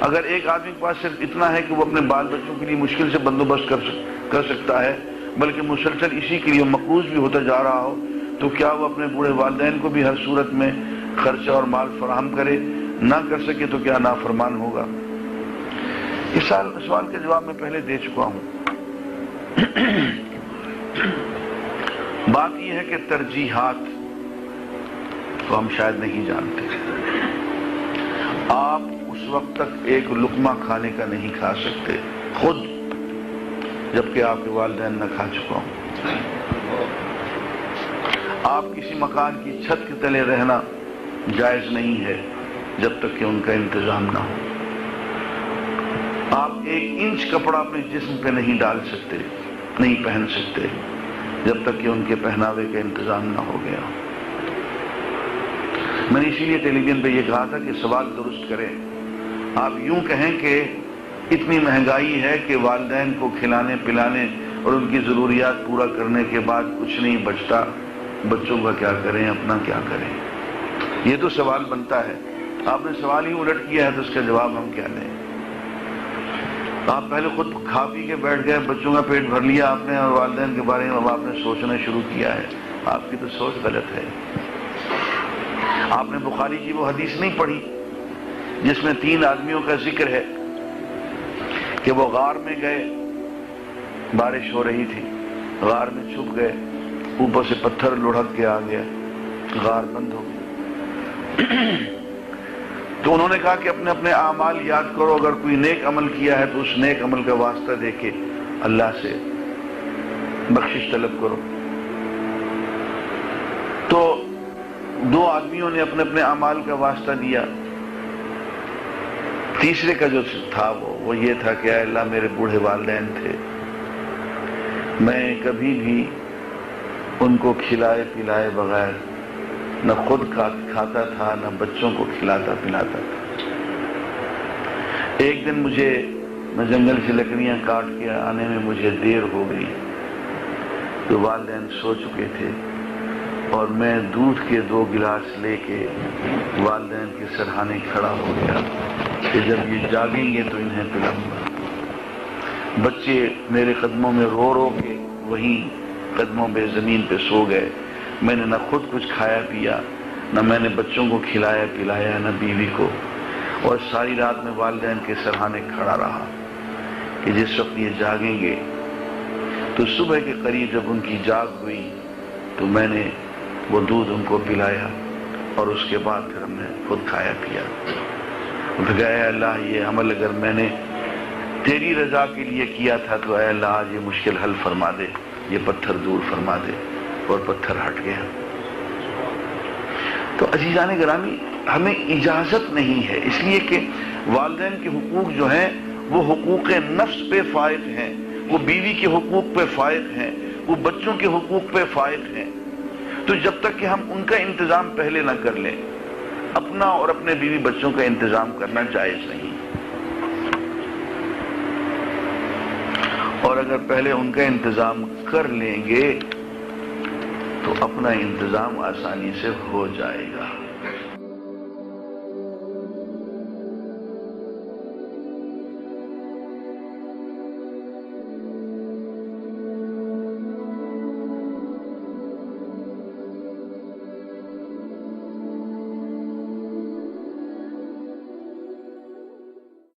اگر ایک آدمی کے پاس صرف اتنا ہے کہ وہ اپنے بال بچوں کے لیے مشکل سے بندوبست کر سکتا ہے، بلکہ مسلسل اسی کے لیے مقروض بھی ہوتا جا رہا ہو، تو کیا وہ اپنے بوڑھے والدین کو بھی ہر صورت میں خرچہ اور مال فراہم کرے؟ نہ کر سکے تو کیا نافرمان ہوگا؟ اس سوال کا جواب میں پہلے دے چکا ہوں۔ بات یہ ہے کہ ترجیحات تو ہم شاید نہیں جانتے۔ آپ اس وقت تک ایک لقمہ کھانے کا نہیں کھا سکتے خود جبکہ آپ کے والدین نہ کھا چکا ہوں۔ آپ کسی مکان کی چھت کے تلے رہنا جائز نہیں ہے جب تک کہ ان کا انتظام نہ ہو۔ آپ 1 انچ کپڑا اپنے جسم پہ نہیں ڈال سکتے، نہیں پہن سکتے جب تک کہ ان کے پہناوے کا انتظام نہ ہو گیا۔ میں نے اسی لیے ٹیلی ویژن پہ یہ کہا تھا کہ سوال درست کریں۔ آپ یوں کہیں کہ اتنی مہنگائی ہے کہ والدین کو کھلانے پلانے اور ان کی ضروریات پورا کرنے کے بعد کچھ نہیں بچتا، بچوں کا کیا کریں، اپنا کیا کریں؟ یہ تو سوال بنتا ہے۔ آپ نے سوال ہی الٹ کیا ہے تو اس کا جواب ہم کیا دیں؟ آپ پہلے خود کھا پی کے بیٹھ گئے، بچوں کا پیٹ بھر لیا آپ نے، اور والدین کے بارے میں اب آپ نے سوچنا شروع کیا ہے۔ آپ کی تو سوچ غلط ہے۔ آپ نے بخاری کی وہ حدیث نہیں پڑھی جس میں 3 آدمیوں کا ذکر ہے کہ وہ غار میں گئے، بارش ہو رہی تھی، غار میں چھپ گئے، اوپر سے پتھر لڑھک کے آ گیا، غار بند ہو گئی۔ تو انہوں نے کہا کہ اپنے اپنے اعمال یاد کرو، اگر کوئی نیک عمل کیا ہے تو اس نیک عمل کا واسطہ دے کے اللہ سے بخشش طلب کرو۔ تو 2 آدمیوں نے اپنے اپنے اعمال کا واسطہ دیا۔ تیسرے کا جو تھا وہ یہ تھا کہ اے اللہ میرے بوڑھے والدین تھے، میں کبھی بھی ان کو کھلائے پلائے بغیر نہ خود کھاتا تھا نہ بچوں کو کھلاتا پلاتا تھا۔ ایک دن میں جنگل سے لکڑیاں کاٹ کے آنے میں مجھے دیر ہو گئی، تو والدین سو چکے تھے، اور میں دودھ کے 2 گلاس لے کے والدین کے سرہانے کھڑا ہو گیا کہ جب یہ جاگیں گے تو انہیں پلاؤں گا۔ بچے میرے قدموں میں رو رو کے وہیں قدموں پہ زمین پہ سو گئے۔ میں نے نہ خود کچھ کھایا پیا، نہ میں نے بچوں کو کھلایا پلایا، نہ بیوی کو، اور ساری رات میں والدین کے سرہانے کھڑا رہا کہ جس وقت یہ جاگیں گے تو صبح کے قریب جب ان کی جاگ ہوئی تو میں نے وہ دودھ ان کو پلایا، اور اس کے بعد پھر ہم نے خود کھایا پیا۔ پھر اے اللہ یہ عمل اگر میں نے تیری رضا کے لیے کیا تھا تو اے اللہ آج یہ مشکل حل فرما دے، یہ پتھر دور فرما دے، اور پتھر ہٹ گیا۔ تو عزیزان گرامی، ہمیں اجازت نہیں ہے، اس لیے کہ والدین کے حقوق جو ہیں وہ حقوق نفس پہ فائق ہیں، وہ بیوی کے حقوق پہ فائق ہیں، وہ بچوں کے حقوق پہ فائق ہیں۔ تو جب تک کہ ہم ان کا انتظام پہلے نہ کر لیں، اپنا اور اپنے بیوی بچوں کا انتظام کرنا جائز نہیں۔ اور اگر پہلے ان کا انتظام کر لیں گے تو اپنا انتظام آسانی سے ہو جائے گا۔